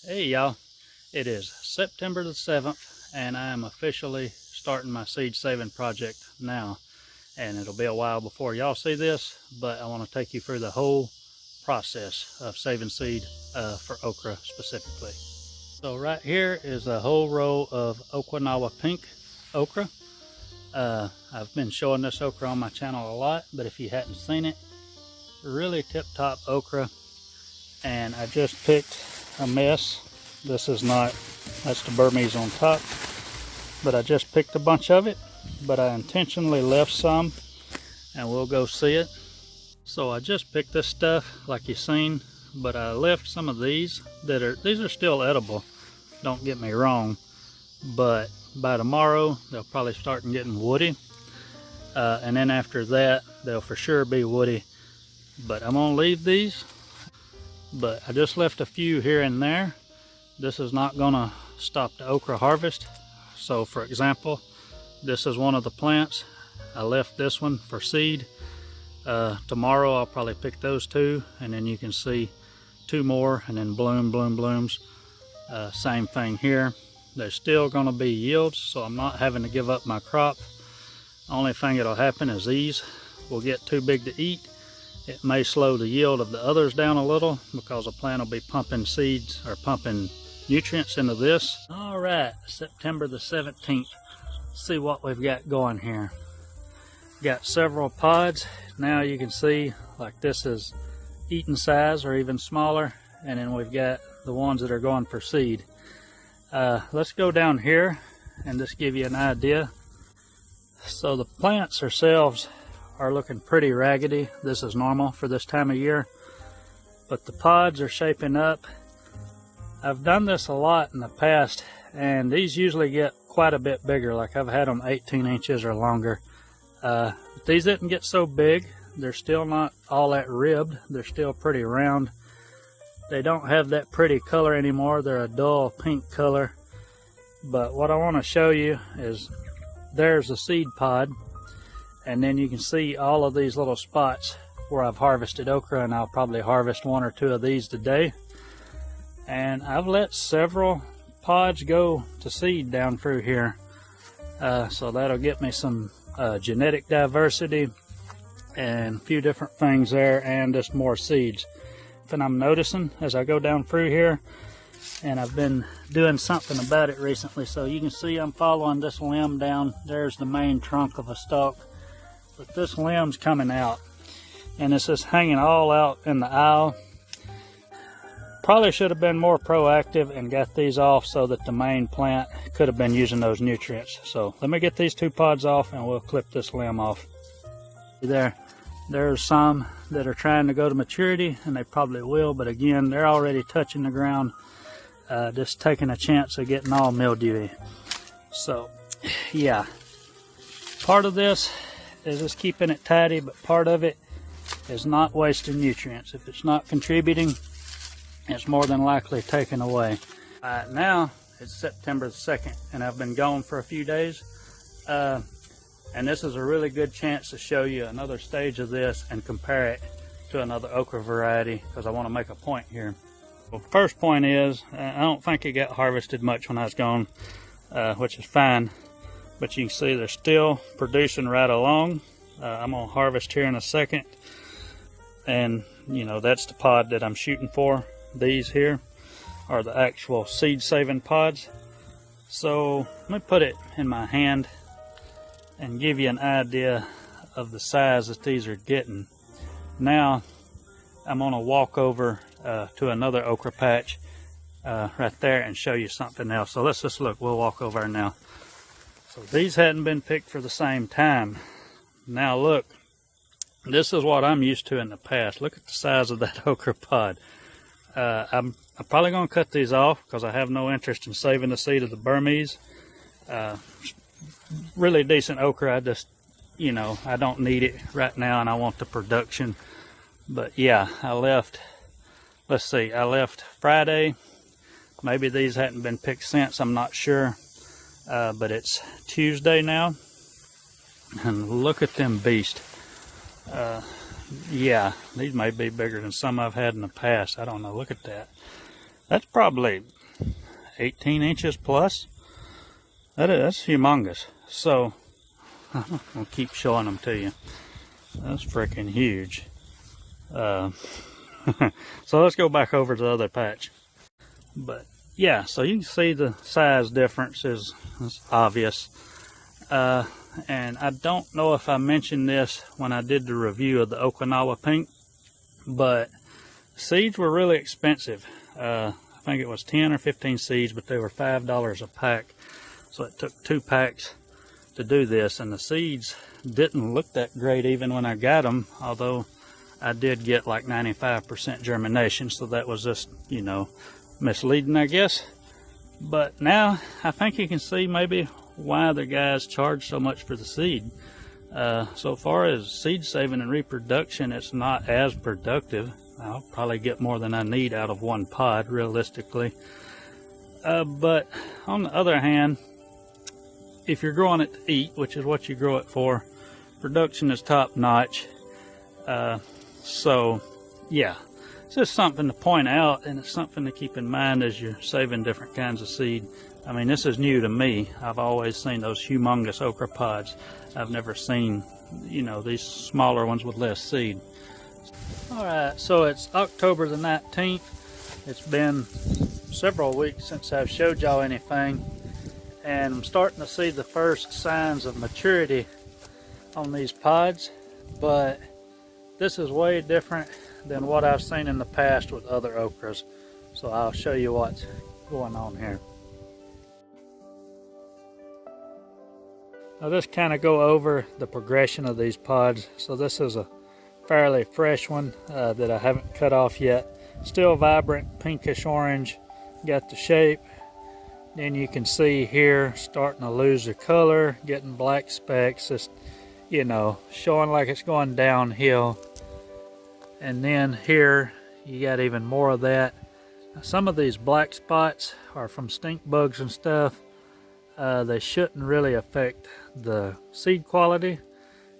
Hey y'all, it is September the 7th and I am officially starting my seed saving project now, and it'll be a while before y'all see this, but I want to take you through the whole process of saving seed for okra specifically. So right here is a whole row of Okinawan Pink okra. I've been showing this okra on my channel a lot, but if you hadn't seen it, really tip-top okra. And I just picked a mess. This is not, that's the Burmese on top, but I just picked a bunch of it, but I intentionally left some and we'll go see it. So I just picked this stuff like you've seen, but I left some of these these are still edible, don't get me wrong, but by tomorrow they'll probably start getting woody, and then after that they'll for sure be woody. But I'm gonna leave these, but I just left a few here and there. This is not gonna stop the okra harvest. So for example, this is one of the plants. I left this one for seed. Tomorrow I'll probably pick those two, and then you can see two more, and then blooms. Same thing here. There's still gonna be yields, so I'm not having to give up my crop. Only thing that'll happen is these will get too big to eat. It may slow the yield of the others down a little because the plant will be pumping seeds or pumping nutrients into this. All right, September the 17th. Let's see what we've got going here. Got several pods. Now you can see like this is eating size or even smaller, and then we've got the ones that are going for seed. Let's go down here and just give you an idea. So the plants themselves are looking pretty raggedy. This is normal for this time of year, but the pods are shaping up. I've done this a lot in the past, and these usually get quite a bit bigger. Like I've had them 18 inches or longer. These didn't get so big. They're still not all that ribbed. They're still pretty round. They don't have that pretty color anymore. They're a dull pink color. But what I want to show you is there's a seed pod. And then you can see all of these little spots where I've harvested okra, and I'll probably harvest one or two of these today. And I've let several pods go to seed down through here. So that'll get me some genetic diversity and a few different things there, and just more seeds. And I'm noticing as I go down through here, and I've been doing something about it recently. So you can see I'm following this limb down. There's the main trunk of a stalk. But this limb's coming out, and it's just hanging all out in the aisle. Probably should have been more proactive and got these off so that the main plant could have been using those nutrients. So let me get these two pods off and we'll clip this limb off. There's some that are trying to go to maturity, and they probably will, but again, they're already touching the ground, just taking a chance of getting all mildewy. So yeah, part of this is just keeping it tidy, but part of it is not wasting nutrients. If it's not contributing, it's more than likely taken away. Now it's September the 2nd, and I've been gone for a few days, and this is a really good chance to show you another stage of this and compare it to another okra variety, because I want to make a point here. Well, first point is, I don't think it got harvested much when I was gone, which is fine. But you can see they're still producing right along. I'm going to harvest here in a second. And, you know, that's the pod that I'm shooting for. These here are the actual seed-saving pods. So let me put it in my hand and give you an idea of the size that these are getting. Now, I'm going to walk over to another okra patch right there and show you something else. So let's just look. We'll walk over there now. So these hadn't been picked for the same time. Now look, this is what I'm used to in the past. Look at the size of that okra pod. I'm probably going to cut these off because I have no interest in saving the seed of the Burmese. Really decent okra. I just, you know, I don't need it right now, and I want the production. But yeah, I left, let's see, I left Friday. Maybe these hadn't been picked since, I'm not sure. But it's Tuesday now, and look at them beasts. Yeah, these may be bigger than some I've had in the past. I don't know. Look at that. That's probably 18 inches plus. That's humongous. So I'll keep showing them to you. That's freaking huge. So let's go back over to the other patch. But yeah, so you can see the size difference is obvious. And I don't know if I mentioned this when I did the review of the Okinawan Pink, but seeds were really expensive. I think it was 10 or 15 seeds, but they were $5 a pack. So it took 2 packs to do this, and the seeds didn't look that great even when I got them, although I did get like 95% germination, so that was just, you know, misleading, I guess. But now I think you can see maybe why the guys charge so much for the seed. So far as seed saving and reproduction, it's not as productive. I'll probably get more than I need out of one pod, realistically. But on the other hand, if you're growing it to eat, which is what you grow it for, production is top notch. So yeah, it's just something to point out, and it's something to keep in mind as you're saving different kinds of seed. I mean, this is new to me. I've always seen those humongous okra pods. I've never seen, you know, these smaller ones with less seed. All right, so it's October the 19th. It's been several weeks since I've showed y'all anything, and I'm starting to see the first signs of maturity on these pods, but this is way different than what I've seen in the past with other okras. So I'll show you what's going on here. I'll just kind of go over the progression of these pods. So this is a fairly fresh one that I haven't cut off yet. Still vibrant pinkish orange, got the shape. Then you can see here starting to lose the color, getting black specks, just, you know, showing like it's going downhill. And then here you got even more of that. Some of these black spots are from stink bugs and stuff. They shouldn't really affect the seed quality.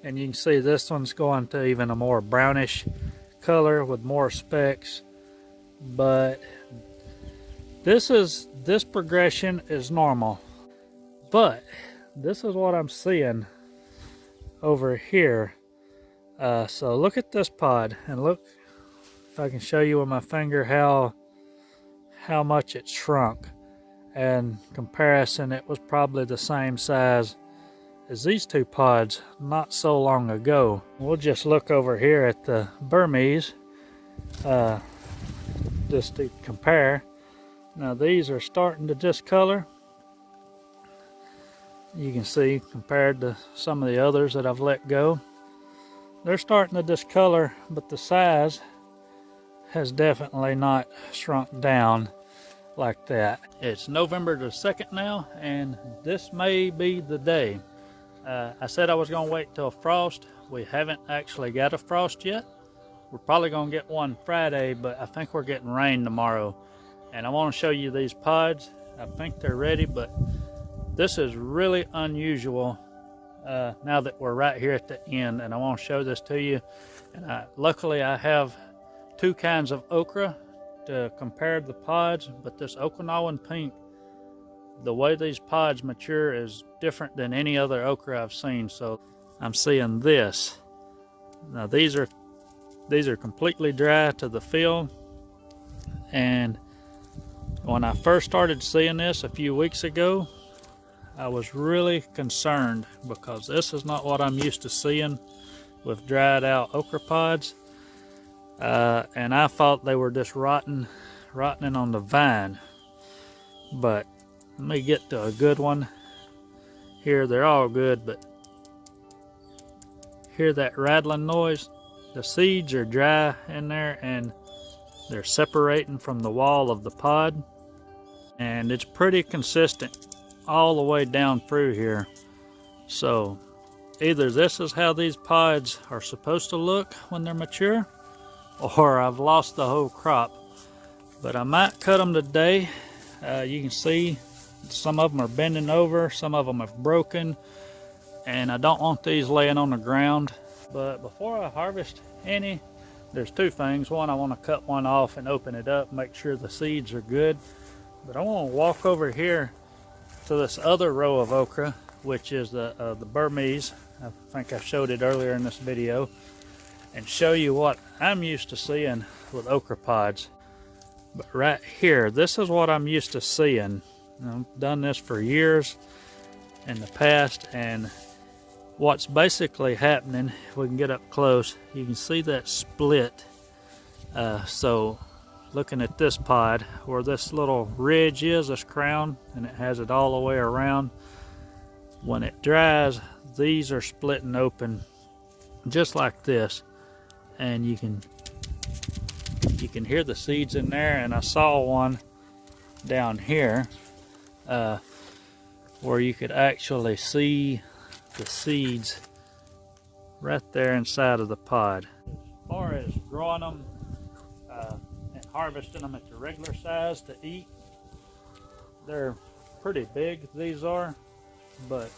And you can see this one's going to even a more brownish color with more specks. But this progression is normal. But this is what I'm seeing over here. So look at this pod, and look if I can show you with my finger how much it shrunk. And comparison, it was probably the same size as these two pods not so long ago. We'll just look over here at the Burmese just to compare. Now these are starting to discolor. You can see compared to some of the others that I've let go, they're starting to discolor, but the size has definitely not shrunk down like that. It's November the 2nd now, and this may be the day. I said I was going to wait till frost. We haven't actually got a frost yet. We're probably going to get one Friday, but I think we're getting rain tomorrow. And I want to show you these pods. I think they're ready, but this is really unusual now that we're right here at the end, and I want to show this to you. And luckily I have 2 kinds of okra to compare the pods, but this Okinawan Pink, the way these pods mature is different than any other okra I've seen. So I'm seeing this. Now these are completely dry to the feel, and when I first started seeing this a few weeks ago, I was really concerned because this is not what I'm used to seeing with dried out okra pods. And I thought they were just rotting on the vine. But let me get to a good one. Here, they're all good, but hear that rattling noise? The seeds are dry in there, and they're separating from the wall of the pod. And it's pretty consistent all the way down through here. So either this is how these pods are supposed to look when they're mature, or I've lost the whole crop. But I might cut them today. You can see some of them are bending over, some of them have broken, and I don't want these laying on the ground. But before I harvest any, there's two things. One, I want to cut one off and open it up, make sure the seeds are good. But I want to walk over here to this other row of okra, which is the Burmese. I think I showed it earlier in this video, and show you what I'm used to seeing with okra pods. But right here, this is what I'm used to seeing. I've done this for years in the past, and what's basically happening, if we can get up close, you can see that split. So looking at this pod, where this little ridge is, this crown, and it has it all the way around, when it dries, these are splitting open just like this, and you can hear the seeds in there. And I saw one down here where you could actually see the seeds right there inside of the pod. As far as growing them and harvesting them at the regular size to eat, they're pretty big, these are, but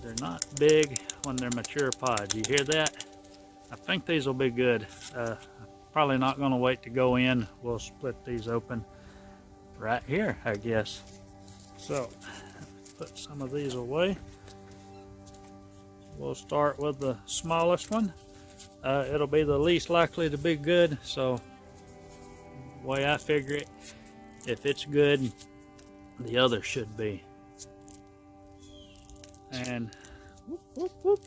they're not big when they're mature pods. You hear that? I think these will be good. Probably not going to wait to go in. We'll split these open right here, I guess. So put some of these away. We'll start with the smallest one. It'll be the least likely to be good, so the way I figure it, if it's good, the other should be. And whoop, whoop, whoop.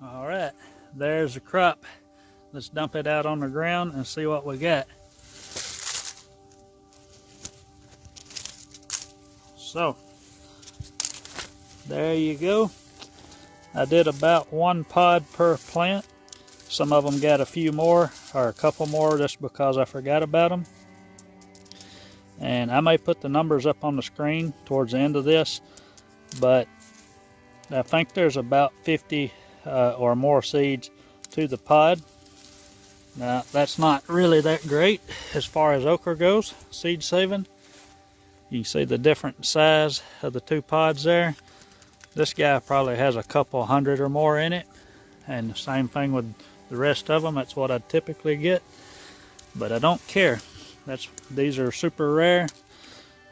All right, there's the crop. Let's dump it out on the ground and see what we got. So, there you go. I did about one pod per plant. Some of them got a few more, or a couple more, just because I forgot about them. And I may put the numbers up on the screen towards the end of this, but I think there's about 50 or more seeds to the pod. Now, that's not really that great as far as okra goes, seed saving. You can see the different size of the two pods there. This guy probably has a couple hundred or more in it, and the same thing with the rest of them. That's what I typically get, but I don't care. These are super rare,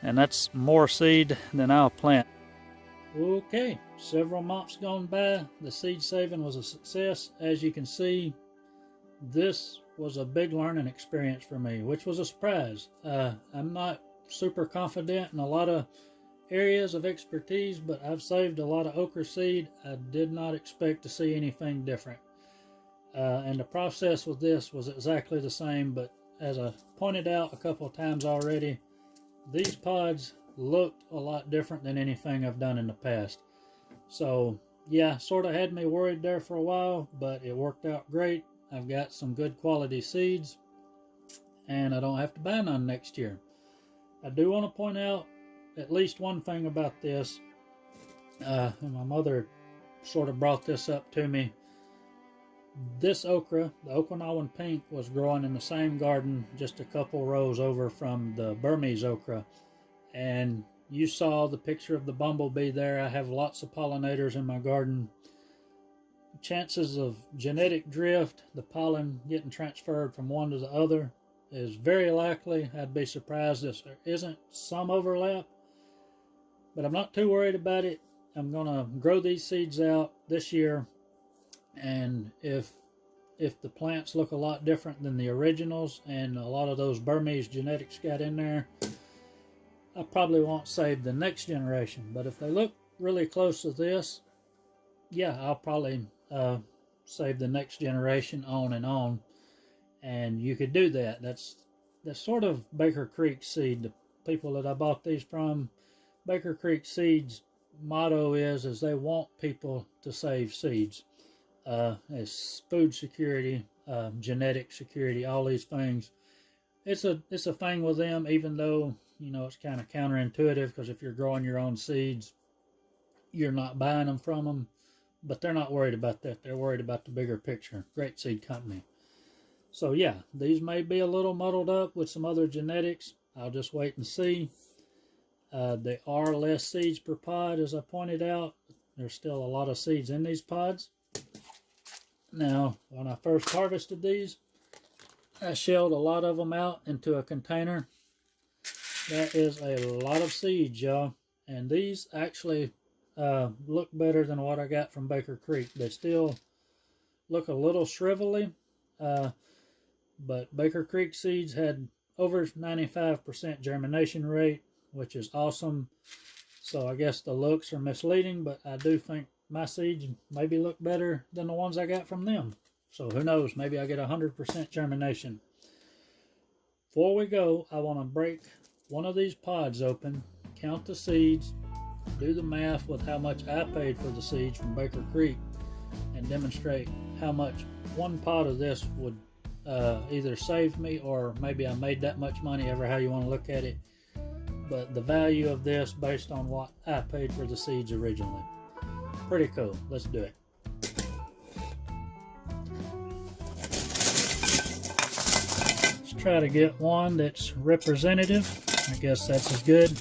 and that's more seed than I'll plant. Okay, several months gone by. The seed saving was a success. As you can see, this was a big learning experience for me, which was a surprise. I'm not super confident in a lot of areas of expertise, but I've saved a lot of okra seed. I did not expect to see anything different. And the process with this was exactly the same, but as I pointed out a couple of times already, these pods looked a lot different than anything I've done in the past. So yeah, sort of had me worried there for a while, but it worked out great. I've got some good quality seeds, and I don't have to buy none next year. I do want to point out at least one thing about this. And my mother sort of brought this up to me. This okra, the Okinawan Pink, was growing in the same garden just a couple rows over from the Burmese okra. And you saw the picture of the bumblebee there. I have lots of pollinators in my garden. Chances of genetic drift, the pollen getting transferred from one to the other, is very likely. I'd be surprised if there isn't some overlap, but I'm not too worried about it. I'm going to grow these seeds out this year, and if the plants look a lot different than the originals and a lot of those Burmese genetics got in there, I probably won't save the next generation. But if they look really close to this, yeah, I'll probably save the next generation on and on. And you could do that. That's sort of Baker Creek seed. The people that I bought these from, Baker Creek Seeds' motto is they want people to save seeds. As food security, genetic security, all these things. It's a thing with them, even though, you know, it's kind of counterintuitive, because if you're growing your own seeds, you're not buying them from them. But they're not worried about that. They're worried about the bigger picture. Great seed company. So yeah, these may be a little muddled up with some other genetics. I'll just wait and see. There are less seeds per pod, as I pointed out. There's still a lot of seeds in these pods. Now, when I first harvested these, I shelled a lot of them out into a container. That is a lot of seeds, y'all. And these actually look better than what I got from Baker Creek. They still look a little shrivelly, but Baker Creek seeds had over 95% germination rate, which is awesome. So I guess the looks are misleading, but I do think my seeds maybe look better than the ones I got from them. So who knows, maybe I get 100% germination. Before we go, I want to break one of these pods open, count the seeds, do the math with how much I paid for the seeds from Baker Creek, and demonstrate how much one pod of this would either save me, or maybe I made that much money, ever how you want to look at it. But the value of this based on what I paid for the seeds originally. Pretty cool. Let's do it. Let's try to get one that's representative. I guess that's as good.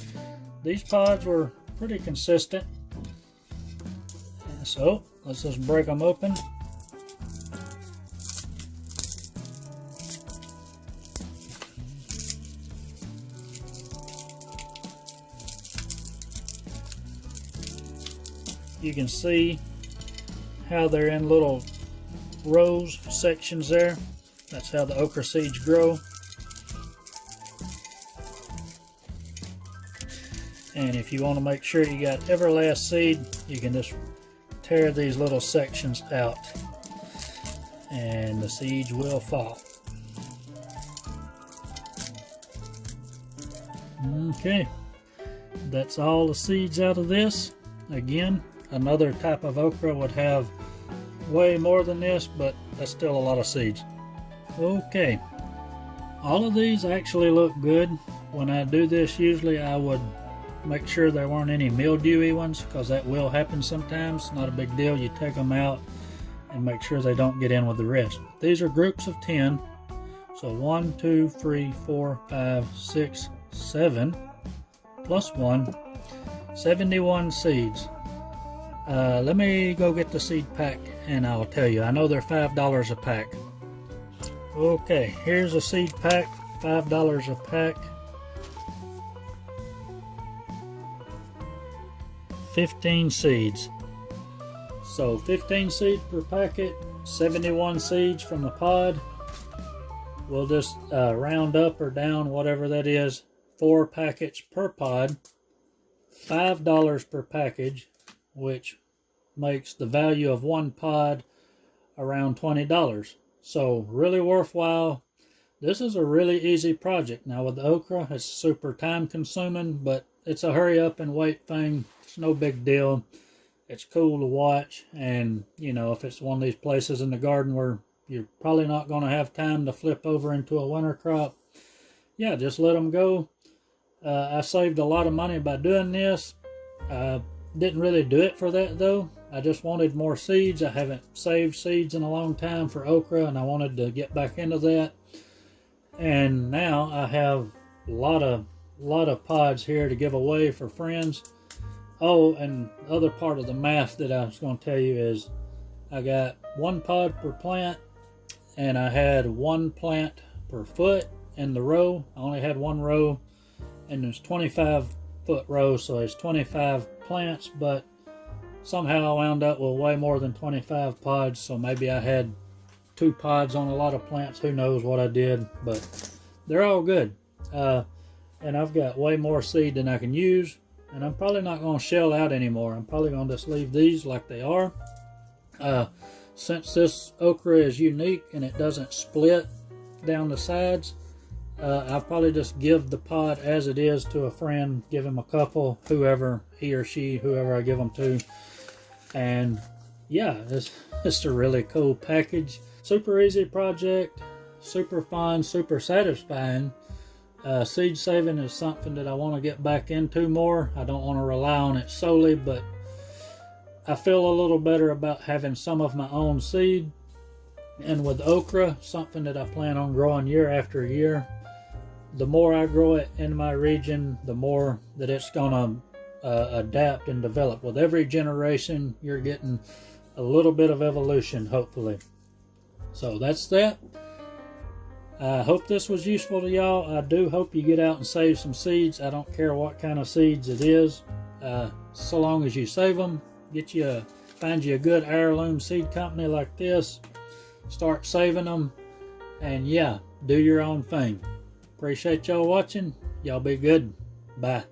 These pods were pretty consistent. So let's just break them open. You can see how they're in little rows, sections there. That's how the okra seeds grow. And if you want to make sure you got every last seed, you can just tear these little sections out and the seeds will fall. Okay, that's all the seeds out of this. Again, another type of okra would have way more than this, but that's still a lot of seeds. Okay, all of these actually look good. When I do this, usually I would make sure there weren't any mildewy ones, because that will happen sometimes. Not a big deal. You take them out and make sure they don't get in with the rest. These are groups of 10. So 1, 2, 3, 4, 5, 6, 7 plus 1, 71 seeds. Let me go get the seed pack and I'll tell you. I know they're $5 a pack. Okay, here's a seed pack, $5 a pack. 15 seeds. So 15 seeds per packet, 71 seeds from the pod. We'll just round up or down, whatever that is. 4 packets per pod, $5 per package, which makes the value of one pod around $20. So really worthwhile. This is a really easy project. Now with the okra, it's super time consuming, but it's a hurry up and wait thing. It's no big deal. It's cool to watch, and you know, if it's one of these places in the garden where you're probably not going to have time to flip over into a winter crop, yeah, just let them go. I saved a lot of money by doing this. Didn't really do it for that though. I just wanted more seeds. I haven't saved seeds in a long time for okra, and I wanted to get back into that. And now I have a lot of pods here to give away for friends. Oh, and the other part of the math that I was going to tell you is I got 1 pod per plant, and I had 1 plant per foot in the row. I only had 1 row, and there's 25-foot rows, so there's 25 plants, but somehow I wound up with way more than 25 pods, so maybe I had 2 pods on a lot of plants. Who knows what I did, but they're all good. And I've got way more seed than I can use, and I'm probably not going to shell out anymore. I'm probably going to just leave these like they are. Since this okra is unique and it doesn't split down the sides, I'll probably just give the pod as it is to a friend, give him a couple, whoever, he or she, whoever I give them to. And yeah, it's a really cool package. Super easy project, super fun, super satisfying. Seed saving is something that I want to get back into more. I don't want to rely on it solely, but I feel a little better about having some of my own seed. And with okra, something that I plan on growing year after year, the more I grow it in my region, the more that it's gonna adapt and develop. With every generation, you're getting a little bit of evolution, hopefully. So that's that. I hope this was useful to y'all. I do hope you get out and save some seeds. I don't care what kind of seeds it is, so long as you save them. Find you a good heirloom seed company like this. Start saving them, and yeah, do your own thing. Appreciate y'all watching. Y'all be good. Bye.